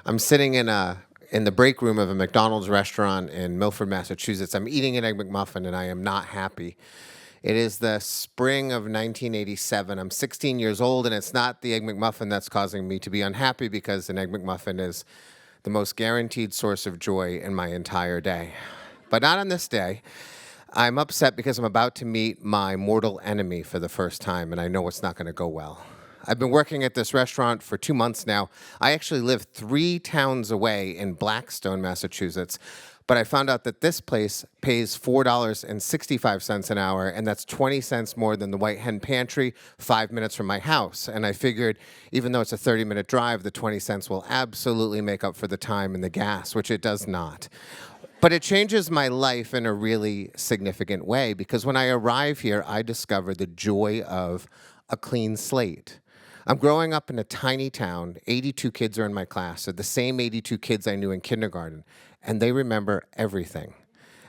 I'm sitting in the break room of a McDonald's restaurant in Milford, Massachusetts. I'm eating an Egg McMuffin, and I am not happy. It is the spring of 1987. I'm 16 years old, and it's not the Egg McMuffin that's causing me to be unhappy, because an Egg McMuffin is the most guaranteed source of joy in my entire day. But not on this day. I'm upset because I'm about to meet my mortal enemy for the first time, and I know it's not going to go well. I've been working at this restaurant for 2 months now. I actually live 3 towns away in Blackstone, Massachusetts, but I found out that this place pays $4.65 an hour, and that's 20 cents more than the White Hen Pantry 5 minutes from my house. And I figured, even though it's a 30-minute drive, the 20 cents will absolutely make up for the time and the gas, which it does not. But it changes my life in a really significant way, because when I arrive here, I discover the joy of a clean slate. I'm growing up in a tiny town. 82 kids are in my class. They're the same 82 kids I knew in kindergarten, and they remember everything.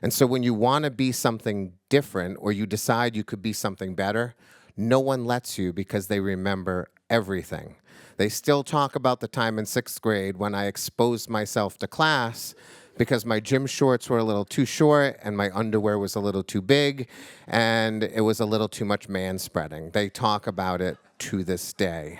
And so when you want to be something different, or you decide you could be something better, no one lets you, because they remember everything. They still talk about the time in 6th grade when I exposed myself to class because my gym shorts were a little too short and my underwear was a little too big and it was a little too much man-spreading. They talk about it to this day.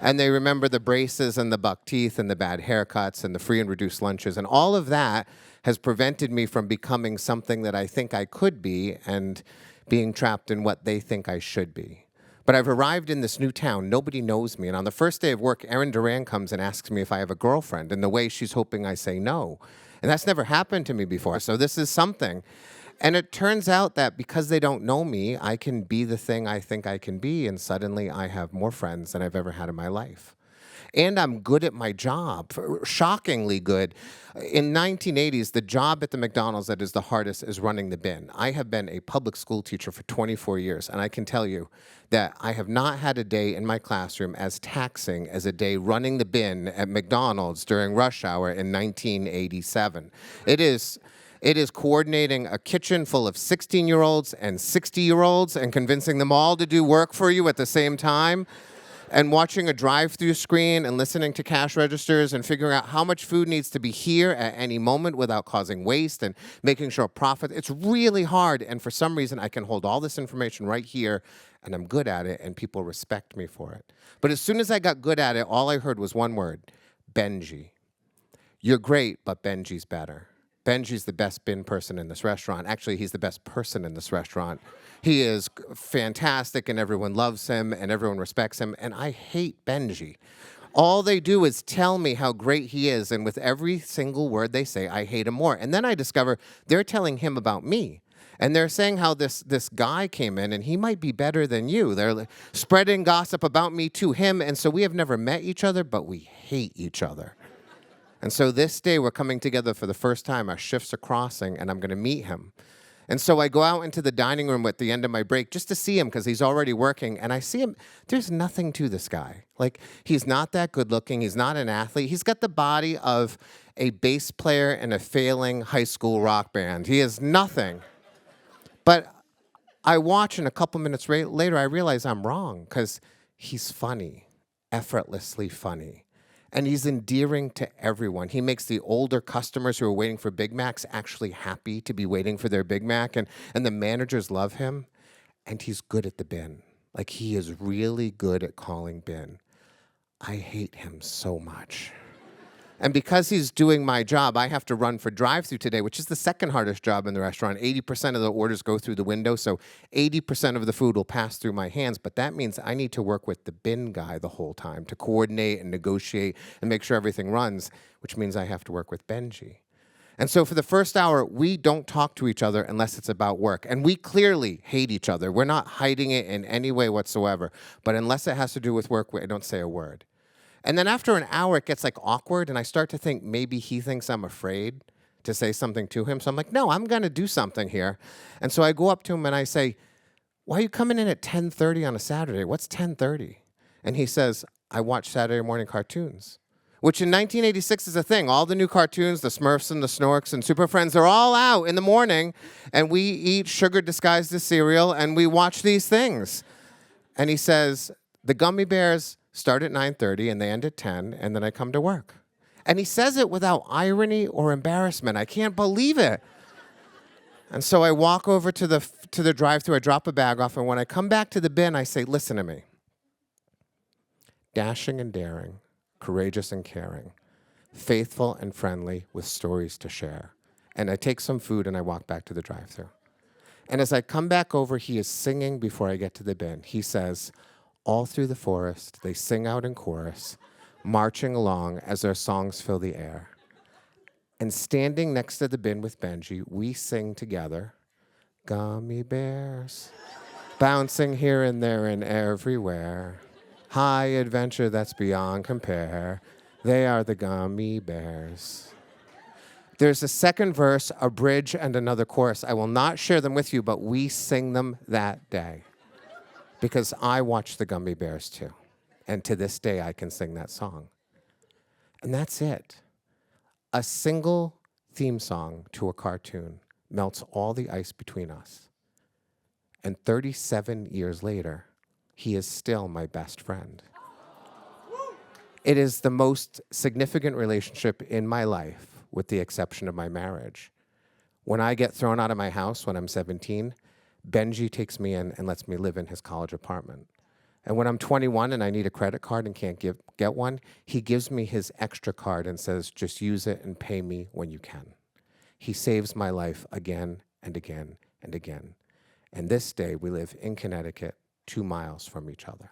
And they remember the braces and the buck teeth and the bad haircuts and the free and reduced lunches. And all of that has prevented me from becoming something that I think I could be and being trapped in what they think I should be. But I've arrived in this new town. Nobody knows me. And on the first day of work, Erin Duran comes and asks me if I have a girlfriend. And the way she's hoping I say no. And that's never happened to me before. So this is something. And it turns out that because they don't know me, I can be the thing I think I can be. And suddenly I have more friends than I've ever had in my life. And I'm good at my job, shockingly good. In 1980s, the job at the McDonald's that is the hardest is running the bin. I have been a public school teacher for 24 years, and I can tell you that I have not had a day in my classroom as taxing as a day running the bin at McDonald's during rush hour in 1987. It is coordinating a kitchen full of 16-year-olds and 60-year-olds and convincing them all to do work for you at the same time, and watching a drive-through screen and listening to cash registers and figuring out how much food needs to be here at any moment without causing waste and making sure profit. It's really hard, and for some reason I can hold all this information right here, and I'm good at it, and people respect me for it. But as soon as I got good at it, all I heard was one word: Benji. You're great, but Benji's better. Benji's the best bin person in this restaurant. Actually, he's the best person in this restaurant. He is fantastic, and everyone loves him, and everyone respects him, and I hate Benji. All they do is tell me how great he is, and with every single word they say, I hate him more. And then I discover they're telling him about me. And they're saying how this guy came in, and he might be better than you. They're spreading gossip about me to him, and so we have never met each other, but we hate each other. And so this day we're coming together for the first time. Our shifts are crossing, and I'm going to meet him. And so I go out into the dining room at the end of my break just to see him because he's already working. And I see him. There's nothing to this guy. Like, he's not that good looking. He's not an athlete. He's got the body of a bass player in a failing high school rock band. He is nothing. But I watch, and a couple minutes later I realize I'm wrong, because he's funny, effortlessly funny. And he's endearing to everyone. He makes the older customers who are waiting for Big Macs actually happy to be waiting for their Big Mac. And the managers love him. And he's good at the bin. Like, he is really good at calling bin. I hate him so much. And because he's doing my job, I have to run for drive-thru today, which is the second hardest job in the restaurant. 80% of the orders go through the window, so 80% of the food will pass through my hands. But that means I need to work with the bin guy the whole time to coordinate and negotiate and make sure everything runs, which means I have to work with Benji. And so for the first hour, we don't talk to each other unless it's about work. And we clearly hate each other. We're not hiding it in any way whatsoever. But unless it has to do with work, I don't say a word. And then after an hour, it gets like awkward, and I start to think maybe he thinks I'm afraid to say something to him. So I'm like, no, I'm going to do something here. And so I go up to him and I say, why are you coming in at 10:30 on a Saturday? What's 10:30? And he says, I watch Saturday morning cartoons, which in 1986 is a thing. All the new cartoons, the Smurfs and the Snorks and Super Friends, they're all out in the morning, and we eat sugar disguised as cereal, and we watch these things. And he says, the gummy bears start at 9:30 and they end at 10, and then I come to work. And he says it without irony or embarrassment. I can't believe it. And so I walk over to the drive-thru, I drop a bag off, and when I come back to the bin, I say, listen to me. Dashing and daring, courageous and caring, faithful and friendly with stories to share. And I take some food and I walk back to the drive-thru. And as I come back over, he is singing before I get to the bin. He says, all through the forest, they sing out in chorus, marching along as their songs fill the air. And standing next to the bin with Benji, we sing together, gummy bears, bouncing here and there and everywhere. High adventure that's beyond compare. They are the gummy bears. There's a second verse, a bridge, and another chorus. I will not share them with you, but we sing them that day because I watched the Gummy Bears too. And to this day, I can sing that song. And that's it. A single theme song to a cartoon melts all the ice between us. And 37 years later, he is still my best friend. It is the most significant relationship in my life, with the exception of my marriage. When I get thrown out of my house when I'm 17, Benji takes me in and lets me live in his college apartment. And when I'm 21 and I need a credit card and can't get one, he gives me his extra card and says, just use it and pay me when you can. He saves my life again and again and again. And this day we live in Connecticut, 2 miles from each other.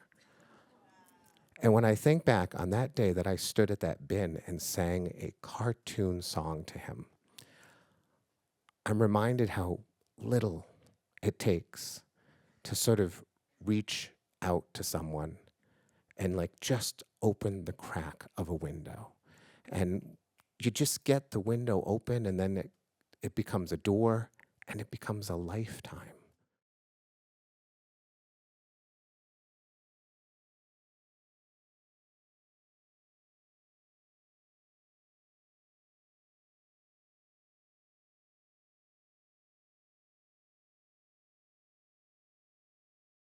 And when I think back on that day that I stood at that bin and sang a cartoon song to him, I'm reminded how little it takes to sort of reach out to someone and like just open the crack of a window. And you just get the window open and then it becomes a door and it becomes a lifetime.